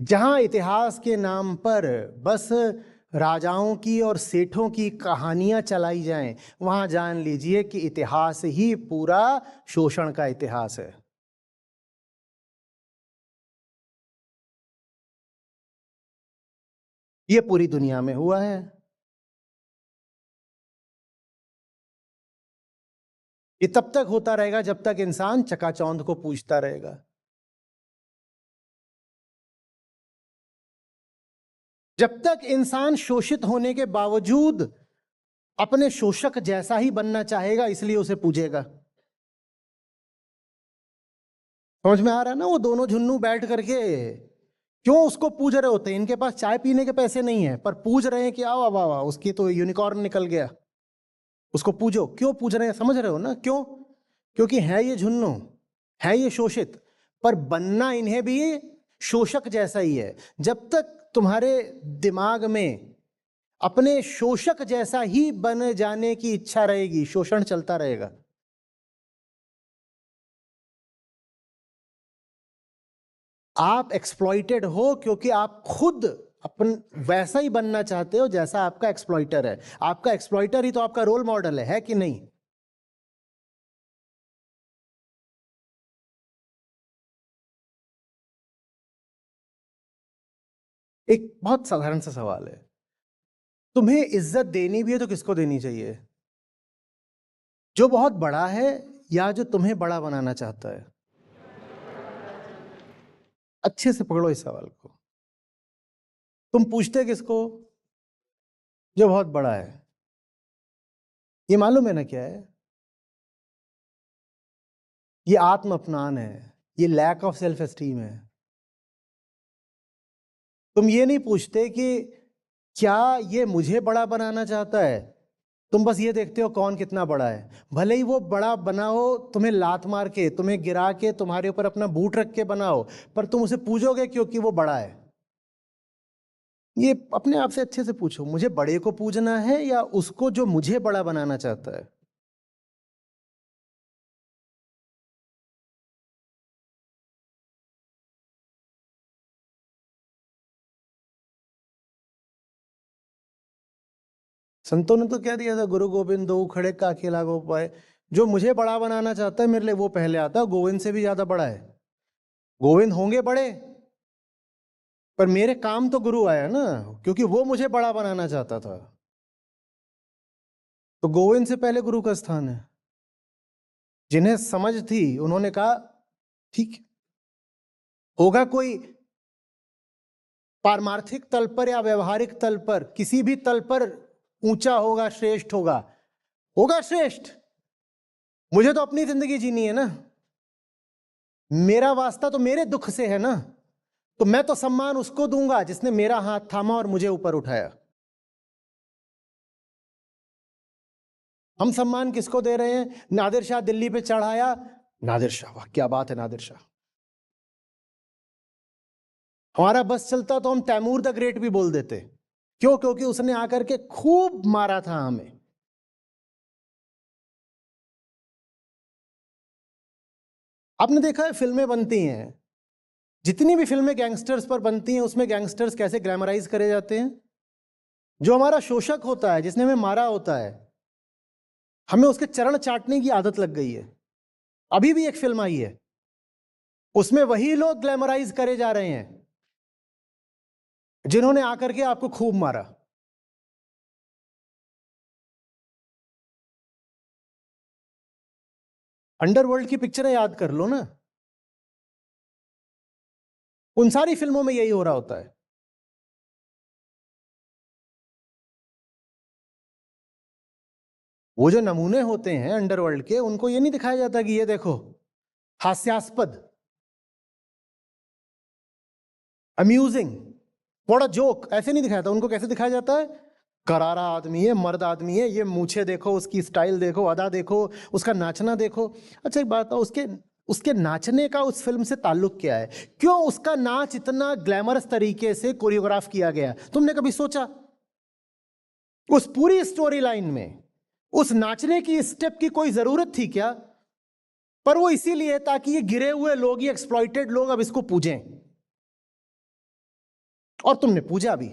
जहां इतिहास के नाम पर बस राजाओं की और सेठों की कहानियां चलाई जाएं, वहां जान लीजिए कि इतिहास ही पूरा शोषण का इतिहास है। ये पूरी दुनिया में हुआ है। ये तब तक होता रहेगा जब तक इंसान चकाचौंध को पूजता रहेगा। जब तक इंसान शोषित होने के बावजूद अपने शोषक जैसा ही बनना चाहेगा, इसलिए उसे पूजेगा। समझ में आ रहा है ना? वो दोनों झुन्नू बैठ करके क्यों उसको पूज रहे होते हैं? इनके पास चाय पीने के पैसे नहीं है, पर पूज रहे हैं कि आओ वाह वाह, उसकी तो यूनिकॉर्न निकल गया, उसको पूजो। क्यों पूज रहे हैं? समझ रहे हो ना क्यों? क्योंकि है ये झुन्नू, है ये शोषित, पर बनना इन्हें भी शोषक जैसा ही है। जब तक तुम्हारे दिमाग में अपने शोषक जैसा ही बन जाने की इच्छा रहेगी, शोषण चलता रहेगा। आप एक्सप्लॉइटेड हो क्योंकि आप खुद अपन वैसा ही बनना चाहते हो जैसा आपका एक्सप्लॉइटर है। आपका एक्सप्लॉइटर ही तो आपका रोल मॉडल है कि नहीं? एक बहुत साधारण सा सवाल है, तुम्हें इज्जत देनी भी है तो किसको देनी चाहिए? जो बहुत बड़ा है या जो तुम्हें बड़ा बनाना चाहता है? अच्छे से पकड़ो इस सवाल को। तुम पूछते किसको? जो बहुत बड़ा है। ये मालूम है ना क्या है? ये आत्म अपमान है, ये लैक ऑफ सेल्फ एस्टीम है। तुम ये नहीं पूछते कि क्या ये मुझे बड़ा बनाना चाहता है। तुम बस ये देखते हो कौन कितना बड़ा है। भले ही वो बड़ा बनाओ, तुम्हें लात मार के, तुम्हें गिरा के, तुम्हारे ऊपर अपना बूट रख के बनाओ, पर तुम उसे पूजोगे क्योंकि वो बड़ा है। ये अपने आप से अच्छे से पूछो, मुझे बड़े को पूजना है या उसको जो मुझे बड़ा बनाना चाहता है? संतों ने तो क्या दिया था, गुरु गोविंद दो खड़े काके लागो पाए। जो मुझे बड़ा बनाना चाहता है मेरे लिए वो पहले आता है, गोविंद से भी ज्यादा बड़ा है। गोविंद होंगे बड़े, पर मेरे काम तो गुरु आया ना, क्योंकि वो मुझे बड़ा बनाना चाहता था। तो गोविंद से पहले गुरु का स्थान है। जिन्हें समझ थी उन्होंने कहा ठीक है, होगा कोई पारमार्थिक तल पर या व्यवहारिक तल पर, किसी भी तल पर ऊंचा होगा, श्रेष्ठ होगा, होगा श्रेष्ठ। मुझे तो अपनी जिंदगी जीनी है ना, मेरा वास्ता तो मेरे दुख से है ना, तो मैं तो सम्मान उसको दूंगा जिसने मेरा हाथ थामा और मुझे ऊपर उठाया। हम सम्मान किसको दे रहे हैं? नादिर शाह दिल्ली पे चढ़ाया, नादिर शाह, वाह क्या बात है नादिर शाह। हमारा बस चलता तो हम तैमूर द ग्रेट भी बोल देते। क्यों? क्योंकि उसने आकर के खूब मारा था हमें। आपने देखा है फिल्में बनती हैं, जितनी भी फिल्में गैंगस्टर्स पर बनती हैं उसमें गैंगस्टर्स कैसे ग्लैमराइज करे जाते हैं। जो हमारा शोषक होता है, जिसने हमें मारा होता है, हमें उसके चरण चाटने की आदत लग गई है। अभी भी एक फिल्म आई है, उसमें वही लोग ग्लैमराइज करे जा रहे हैं जिन्होंने आकर के आपको खूब मारा। अंडरवर्ल्ड की पिक्चरें याद कर लो ना, उन सारी फिल्मों में यही हो रहा होता है। वो जो नमूने होते हैं अंडरवर्ल्ड के, उनको ये नहीं दिखाया जाता कि ये देखो हास्यास्पद, अम्यूजिंग, बड़ा जोक, ऐसे नहीं दिखाया था। उनको कैसे दिखाया जाता है? करारा आदमी है, मर्द आदमी है, ये मूछे देखो, उसकी स्टाइल देखो, अदा देखो, उसका नाचना देखो। अच्छा एक बात, उसके उसके नाचने का उस फिल्म से ताल्लुक क्या है? क्यों उसका नाच इतना ग्लैमरस तरीके से कोरियोग्राफ किया गया? तुमने कभी सोचा? उस पूरी स्टोरी लाइन में उस नाचने की स्टेप की कोई जरूरत थी क्या? पर वो इसीलिए ताकि ये गिरे हुए लोग, ये एक्सप्लॉइटेड लोग अब इसको पूजें। और तुमने पूजा भी।